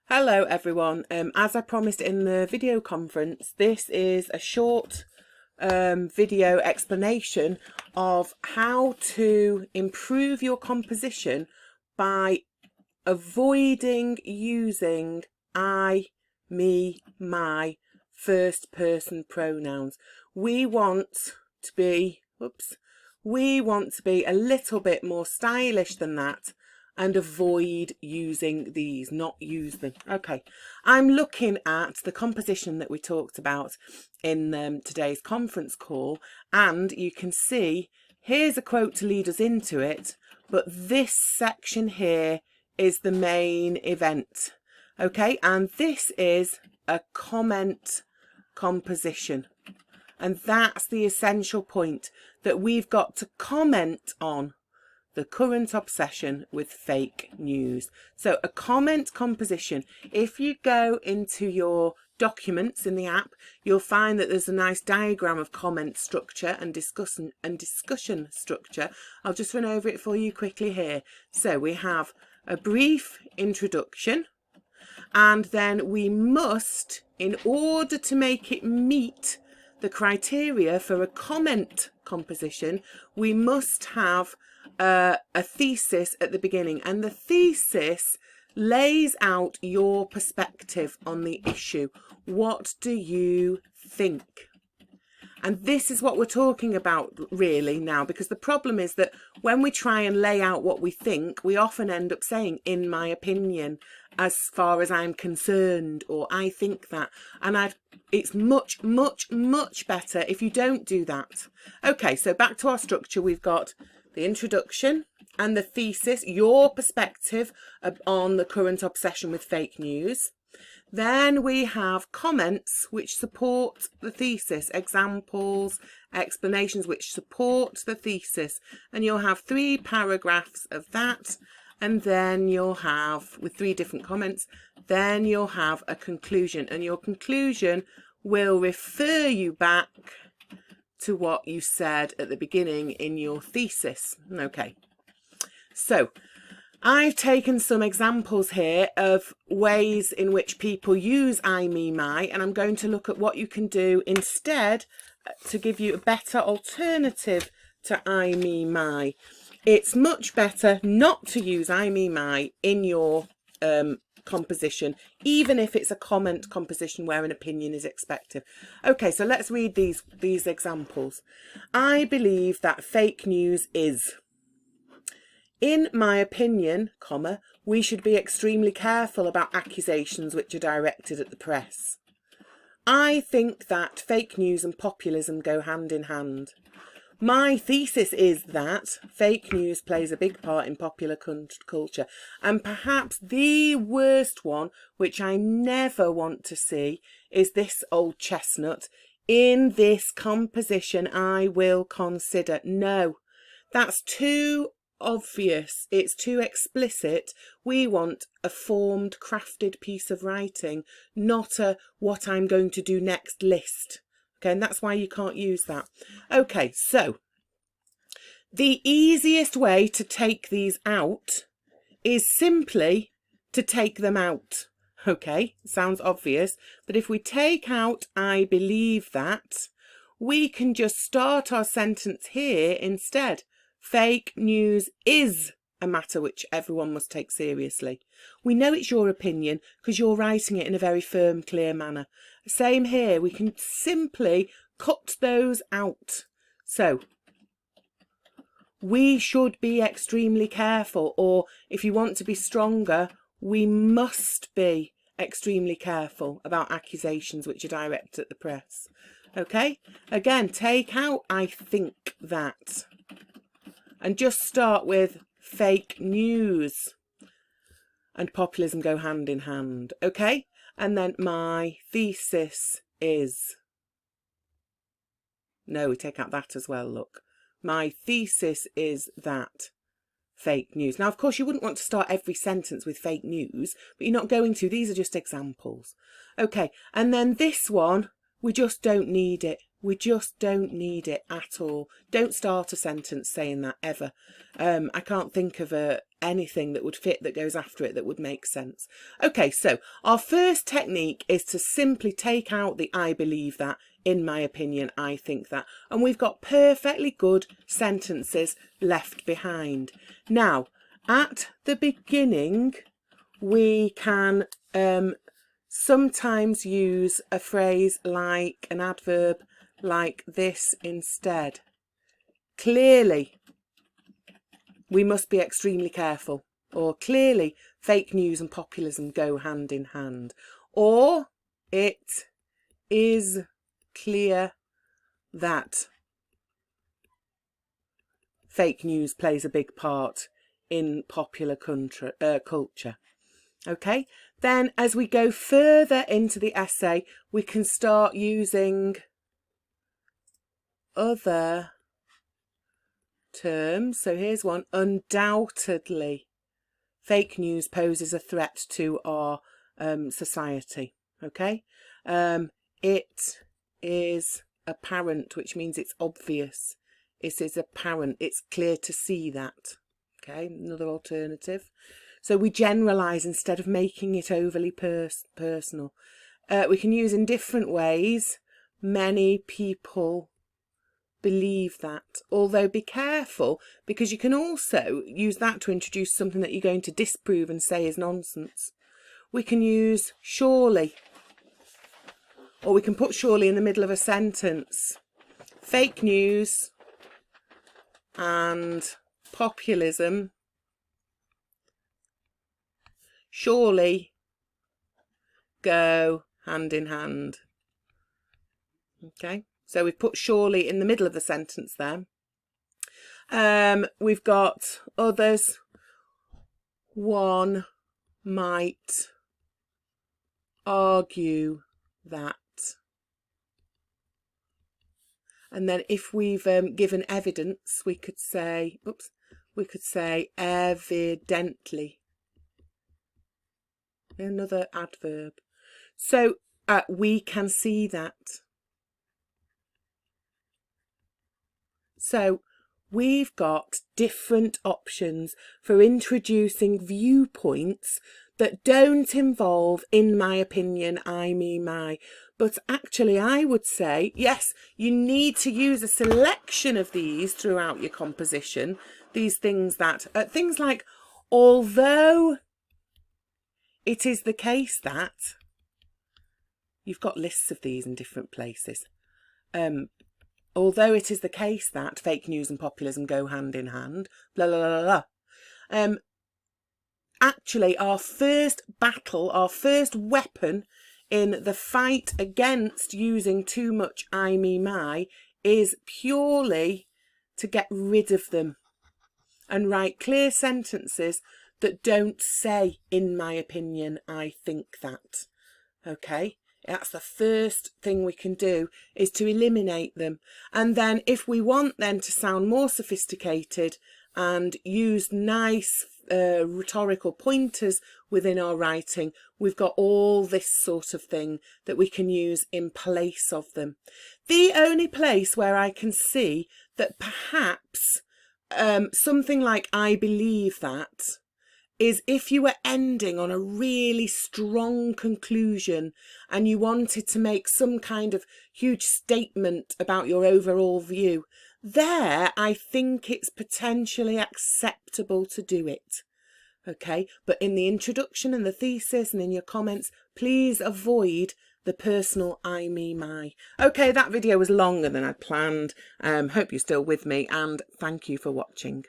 Hello everyone. As I promised in the video conference, this is a short video explanation of how to improve your composition by avoiding using I, me, my first person pronouns. We want to be, a little bit more stylish than that and avoid using these, not use them. Okay, I'm looking at the composition that we talked about in today's conference call, and you can see here's a quote to lead us into it, but this section here is the main event. Okay, and this is a comment composition, and that's the essential point, that we've got to comment on the current obsession with fake news. So a comment composition, if you go into your documents in the app, you'll find that there's a nice diagram of comment structure and discussion structure. I'll just run over it for you quickly here. So we have a brief introduction, and then we must, in order to make it meet the criteria for a comment composition, we must have a thesis at the beginning, and the thesis lays out your perspective on the issue. What do you think? And this is what we're talking about really now, because the problem is that when we try and lay out what we think, we often end up saying, in my opinion, as far as I'm concerned, or I think that. And it's much, much, much better if you don't do that. Okay, so back to our structure. We've got the introduction and the thesis, your perspective on the current obsession with fake news. Then we have comments which support the thesis, examples, explanations which support the thesis. And you'll have 3 paragraphs of that. And then you'll have, with 3 different comments, then you'll have a conclusion. And your conclusion will refer you back to what you said at the beginning in your thesis. Okay, so I've taken some examples here of ways in which people use I, me, my, and I'm going to look at what you can do instead to give you a better alternative to I, me, my. It's much better not to use I, me, my in your composition, even if it's a comment composition where an opinion is expected. Okay, so let's read these examples. I believe that fake news is. In my opinion, comma, we should be extremely careful about accusations which are directed at the press. I think that fake news and populism go hand in hand. My thesis is that fake news plays a big part in popular culture, and perhaps the worst one, which I never want to see, is this old chestnut. In this composition I will consider. No, that's too obvious, it's too explicit. We want a formed, crafted piece of writing, not a what I'm going to do next list. Okay, and that's why you can't use that. Okay, so the easiest way to take these out is simply to take them out. Okay, sounds obvious, but if we take out I believe that, we can just start our sentence here instead. Fake news is a matter which everyone must take seriously. We know it's your opinion because you're writing it in a very firm, clear manner. Same here, we can simply cut those out. So, we should be extremely careful, or if you want to be stronger, we must be extremely careful about accusations which are directed at the press. Okay, again, take out I think that, and just start with fake news and populism go hand in hand. Okay, and then my thesis is. No, we take out that as well, look. My thesis is that fake news. Now, of course, you wouldn't want to start every sentence with fake news, but you're not going to. These are just examples. Okay, and then this one, we just don't need it. We just don't need it at all. Don't start a sentence saying that ever. I can't think of anything that would fit that goes after it that would make sense. Okay, so our first technique is to simply take out the I believe that, in my opinion, I think that. And we've got perfectly good sentences left behind. Now, at the beginning, we can sometimes use a phrase like an adverb like this instead. Clearly, we must be extremely careful. Or clearly, fake news and populism go hand in hand. Or it is clear that fake news plays a big part in popular culture. Okay, then as we go further into the essay, we can start using other terms. So here's one: undoubtedly, fake news poses a threat to our society. Okay, it is apparent, which means it's obvious. It is apparent, it's clear to see that. Okay, another alternative. So we generalise instead of making it overly personal. We can use in different ways. Many people believe that. Although be careful, because you can also use that to introduce something that you're going to disprove and say is nonsense. We can use surely. Or we can put surely in the middle of a sentence. Fake news and populism surely go hand in hand. Okay, so we've put surely in the middle of the sentence there. We've got others. One might argue that. And then if we've given evidence, we could say, evidently. Another adverb. So we can see that. So we've got different options for introducing viewpoints that don't involve, in my opinion, I, me, my. But actually, I would say, yes, you need to use a selection of these throughout your composition. These things that, things like, although it is the case that, you've got lists of these in different places. Although it is the case that fake news and populism go hand in hand, blah, blah, blah, blah. Actually, our first battle, our first weapon in the fight against using too much I, me, my is purely to get rid of them and write clear sentences that don't say, in my opinion, I think that. Okay, that's the first thing we can do, is to eliminate them. And then if we want then to sound more sophisticated and use nice rhetorical pointers within our writing, we've got all this sort of thing that we can use in place of them. The only place where I can see that perhaps something like I believe that is if you were ending on a really strong conclusion and you wanted to make some kind of huge statement about your overall view. There, I think it's potentially acceptable to do it. Okay, but in the introduction and the thesis and in your comments, please avoid the personal I, me, my. Okay, that video was longer than I'd planned. Hope you're still with me, and thank you for watching.